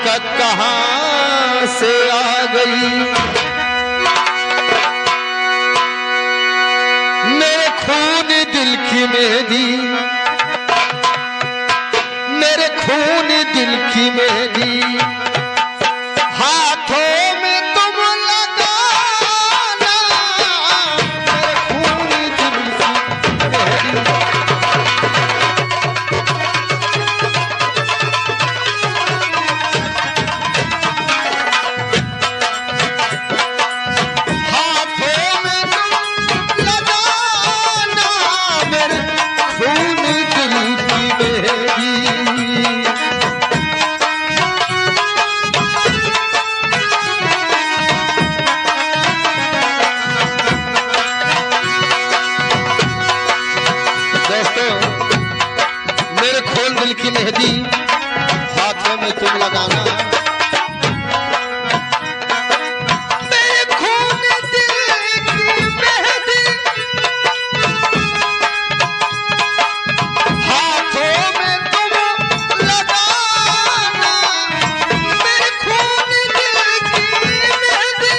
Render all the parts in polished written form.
ताकत कहां से आ गई। मेरे खून दिल की मेहंदी, मेरे खून दिल की मेहंदी, हाथों में तुम लगाना, मेरे खून दिल की मेहंदी। दिल की मेहंदी हाथों में तुम लगाना, मेरे खून दिल की मेहंदी हाथों में तुम लगाना, मेरे खून दिल की मेहंदी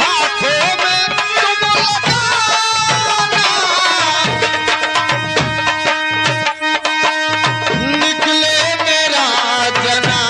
हाथों में तुम लगाना। निकले मेरा जना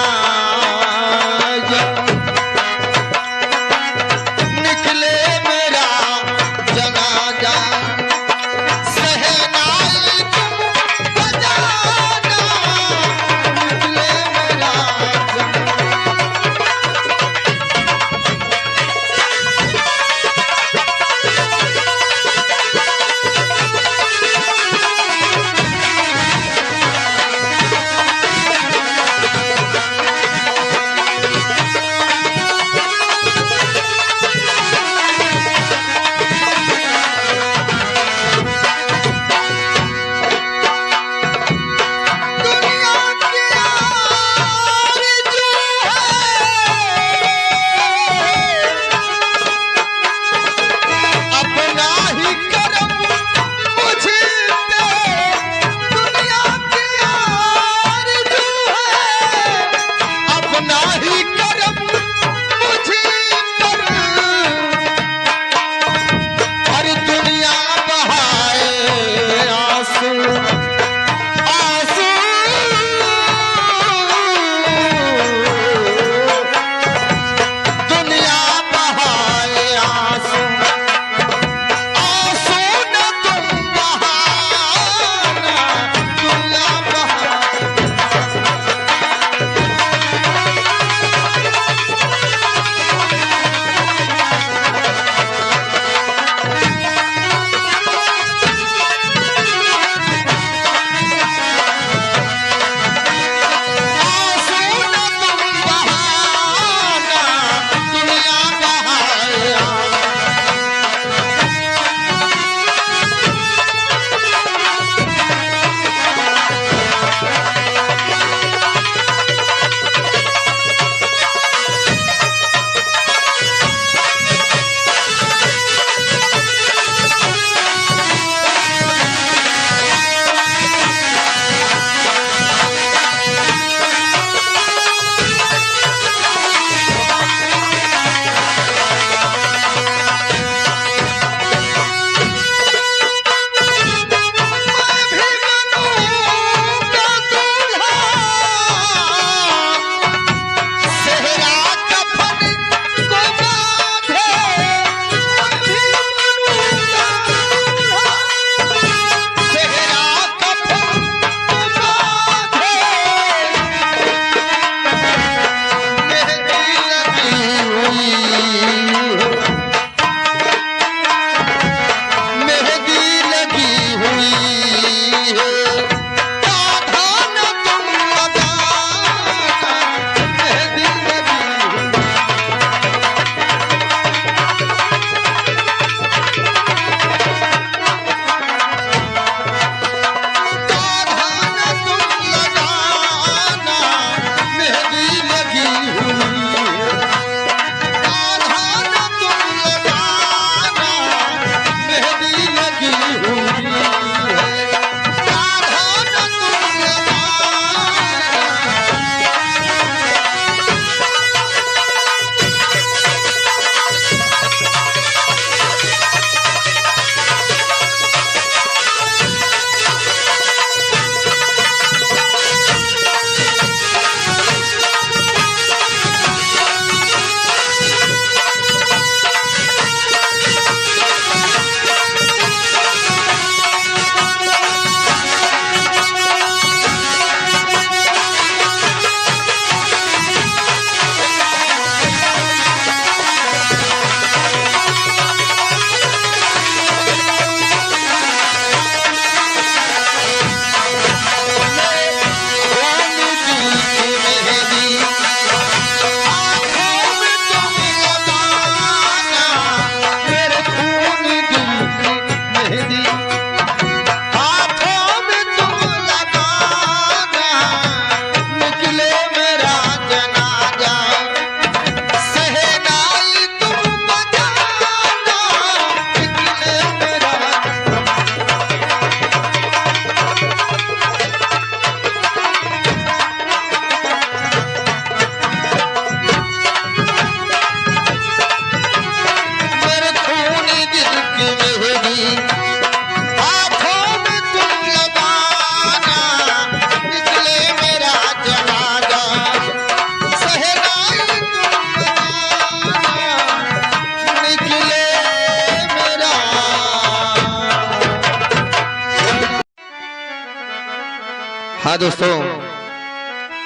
दोस्तों,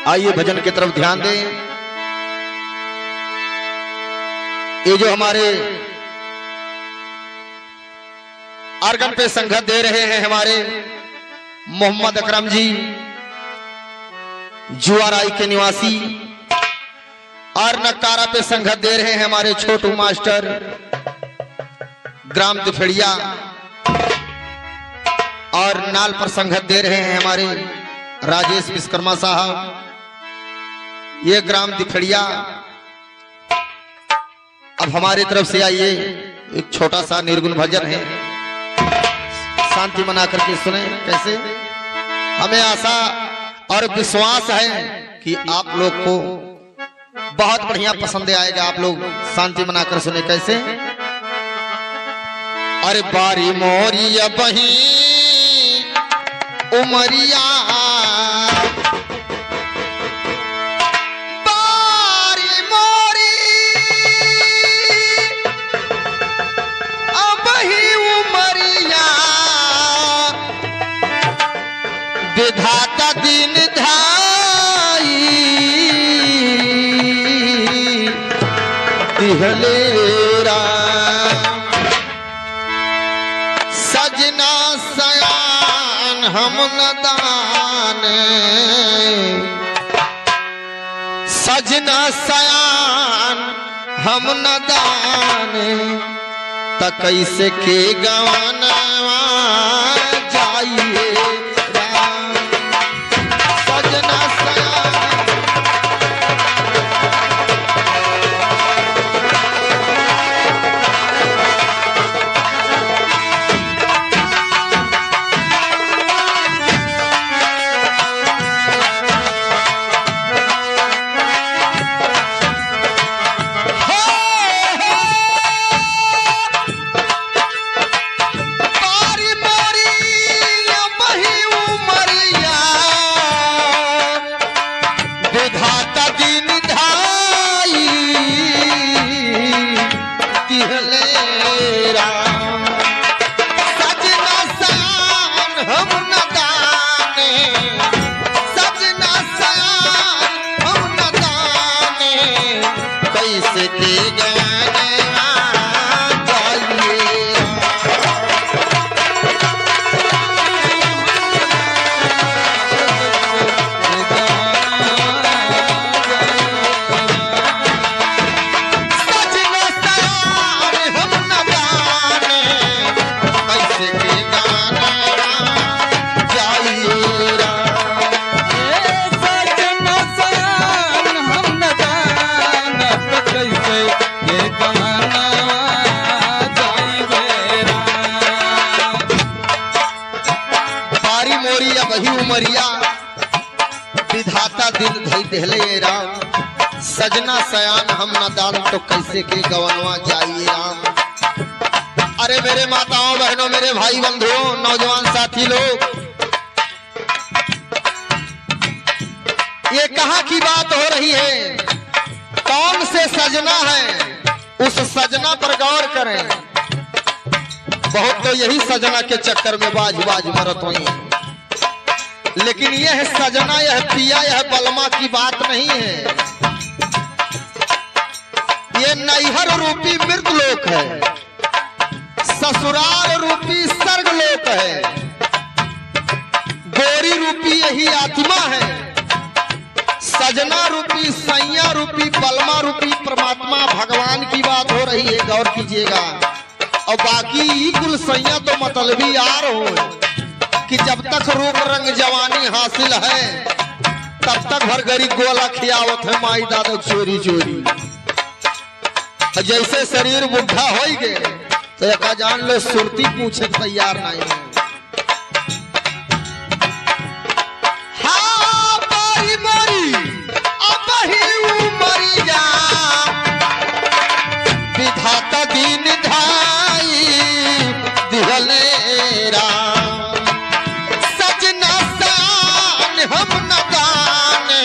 आइए भजन की तरफ ध्यान दें। ये जो हमारे आर्गन पे संगत दे रहे हैं हमारे मोहम्मद अकरम जी, जुआराई के निवासी, और नकारा पे संगत दे रहे हैं हमारे छोटू मास्टर ग्राम दिफड़िया, और नाल पर संगत दे रहे हैं हमारे राजेश विश्वकर्मा साहब, ये ग्राम दिफड़िया। अब हमारी तरफ से आइए, एक छोटा सा निर्गुण भजन है, शांति मना करके सुने। कैसे? हमें आशा और विश्वास है कि आप लोग को बहुत बढ़िया पसंद आएगा। आप लोग शांति मनाकर सुने। कैसे? अरे बारी मोरिया बही उमरिया, बारी मोरी अबही उमरिया, विधाता दिन धाई दिहलेरा, सजना सयान हम नदान, सजना सयान हम नदान, त कैसे के गवाना जाइए राम, सजना सयान। विधाता दिन धई देहले राम, सजना सयान हम न दान, तो कैसे के गवनवा जाइए राम। अरे मेरे माताओं बहनों, मेरे भाई बंधुओं, नौजवान साथी लोग, ये कहाँ की बात हो रही है? कौन से सजना है? उस सजना पर गौर करें। बहुत तो यही सजना के चक्कर में बाज बाज मरत हुई, लेकिन यह सजना, यह पिया, यह बलमा की बात नहीं है। ये नैहर रूपी मृत लोक है, ससुराल रूपी स्वर्ग लोक है, गोरी रूपी यही आत्मा है, सजना रूपी, सैया रूपी, बलमा रूपी परमात्मा भगवान की बात हो रही है। गौर कीजिएगा। और बाकी कुल सैया तो मतलबी यार हो कि जब तक रूप रंग जवानी हासिल है, तब तक भर गरी गोला खियावत है माई दादा चोरी चोरी। जैसे शरीर बुढ़ा हो गए तो एक जान लो सुरती पूछे तैयार नहीं है। हाँ बारी बारी अब ही उमरिया, विधाता दिन धाई दिहले राम, सजना सयान हम न दाने,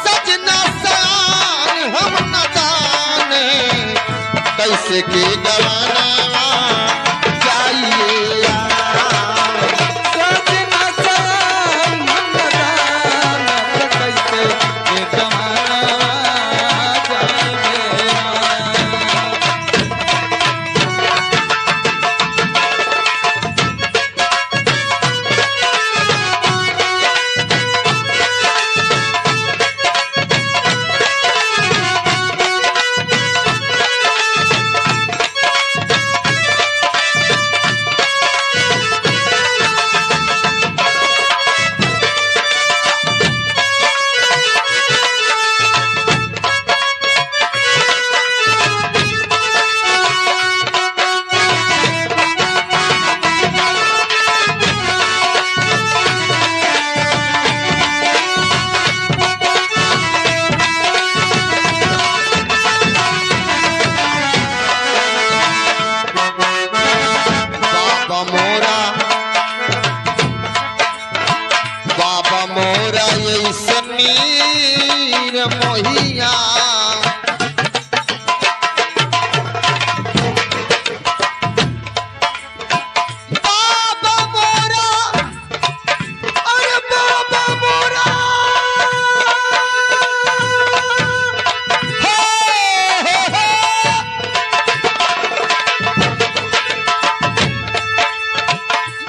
सजना सयान हम न दाने, कैसे के गवाना जाइए, सजना सयान हम न मोहिया बाबा मोरा, अरे बाबा मोरा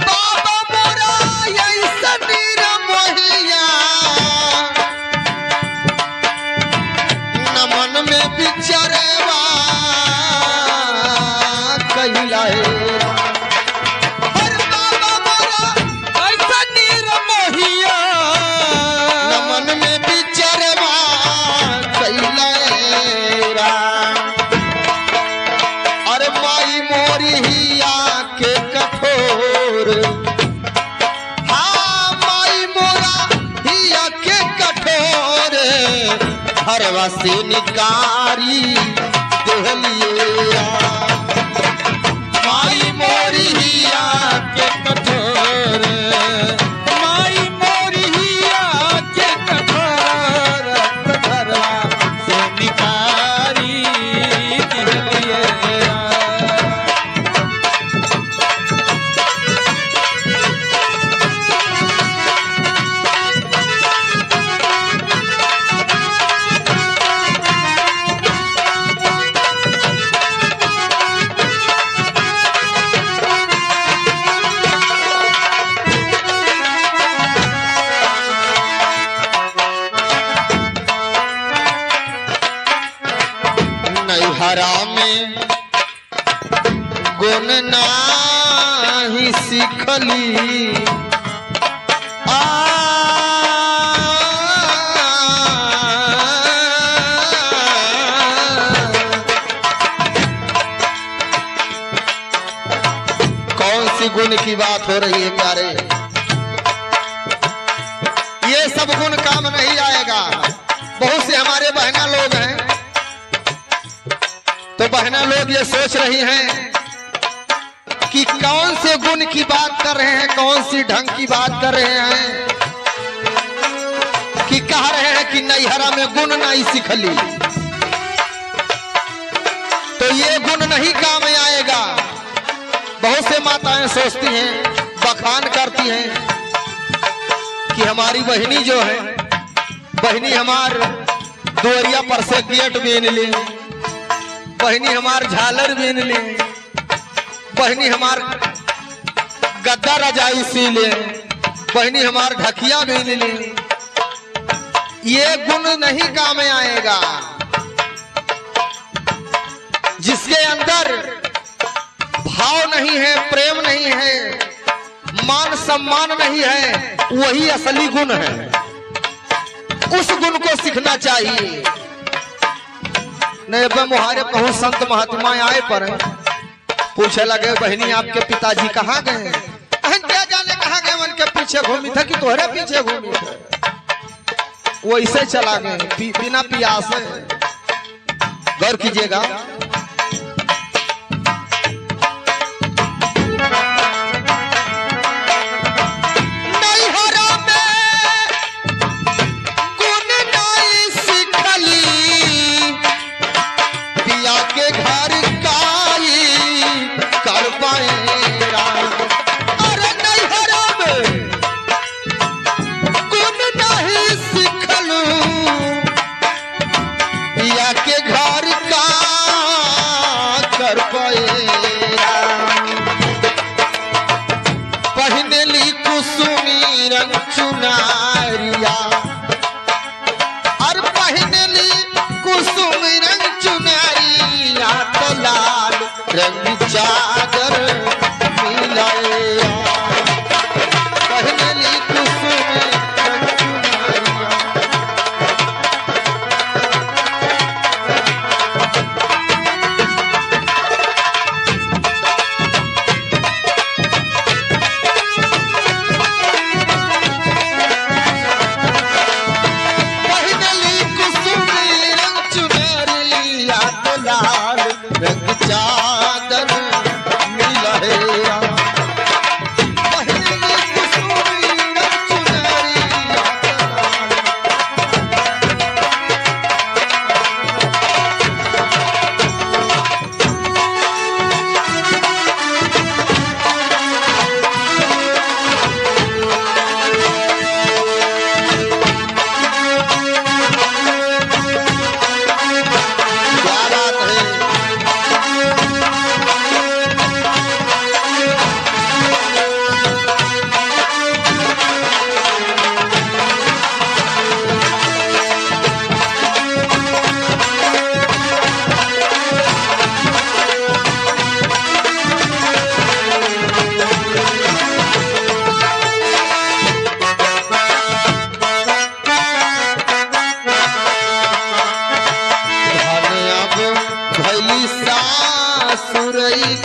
बाबा मोरा ऐसा नीर मोहिया नमन में बिचरवा कहिलाए बाबा मोरा ऐसा नीर मोहिया नमन में बिचरवा कहिलाए अरे माई मोरी हिया के कठोर हाँ माई मोरा हिया के कठोर हरवा से निकारी देहलिए माई मोरी हिया के कठोर माई मोरिया के कठोर घरवा से निकारी दिलिए नैहरा में गुण नाही सीखली आ कौन सी गुण की बात हो रही है प्यारे ये सब गुण काम नहीं आएगा बहुत से हमारे बहना लोग हैं तो बहना लोग ये सोच रही हैं कि कौन से गुण की बात कर रहे हैं कौन सी ढंग की बात कर रहे हैं कि कह रहे हैं कि नैहरा में गुण नहीं सीखली तो ये गुण नहीं काम में आएगा बहुत से माताएं सोचती हैं बखान करती हैं कि हमारी बहनी जो है बहनी हमार दोरिया पर से गेट बीन ली बहनी हमार झालर बीन ले बहनी हमार गद्दा रजाई सी ले बहनी हमार ढकिया बीन ले ये गुण नहीं काम में आएगा जिसके अंदर भाव नहीं है प्रेम नहीं है मान सम्मान नहीं है वही असली गुण है उस गुण को सीखना चाहिए नहीं मुहारे कहूँ संत महात्मा आए पर पूछे लगे बहनी आपके पिताजी कहाँ गए क्या जाने कहाँ गए उनके पीछे घूमी था कि तोहरे पीछे घूमी था वो ऐसे चला गए बिना प्यास गौर कीजिएगा के घर का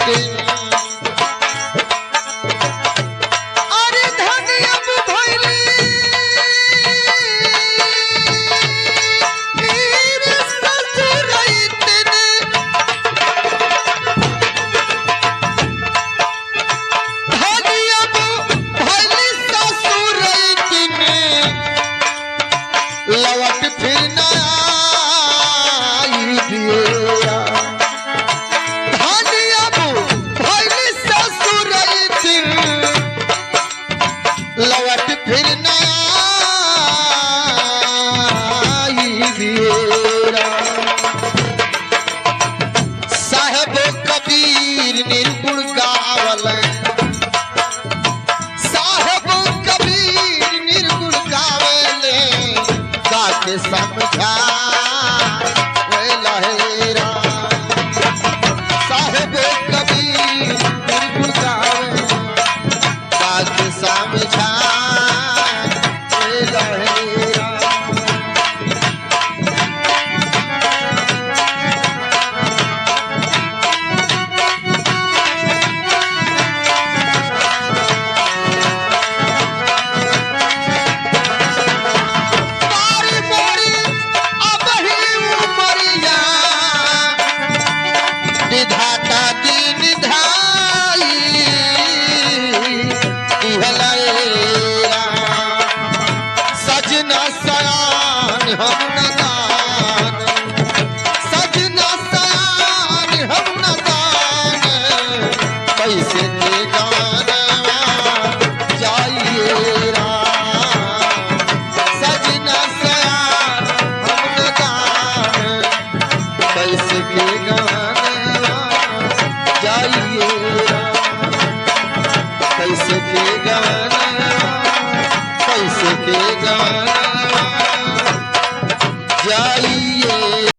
के अरे धन अब भइली नीर ससुरैतन धन अब भइली ससुरैतन लौट फिर न आई दिया धन अब भइली ससुरैतन लौट फिर न आई दिया साहेब कबीर निर्गुण गावल साहेब कबीर निर्गुण गावले काके समझा लहेरा साहेब कबीर निर्गुण गावले काके समझा लहेरा तारी मोरी अब ही उमरिया विधाता दीन धाई इहलेरा सजना सयान हम नदान सजना सयान हम नदान कैसे के गाना जाइए सजना सयान हम नदान कैसे के गाना जाइए कैसे के गाना कैसे के गाना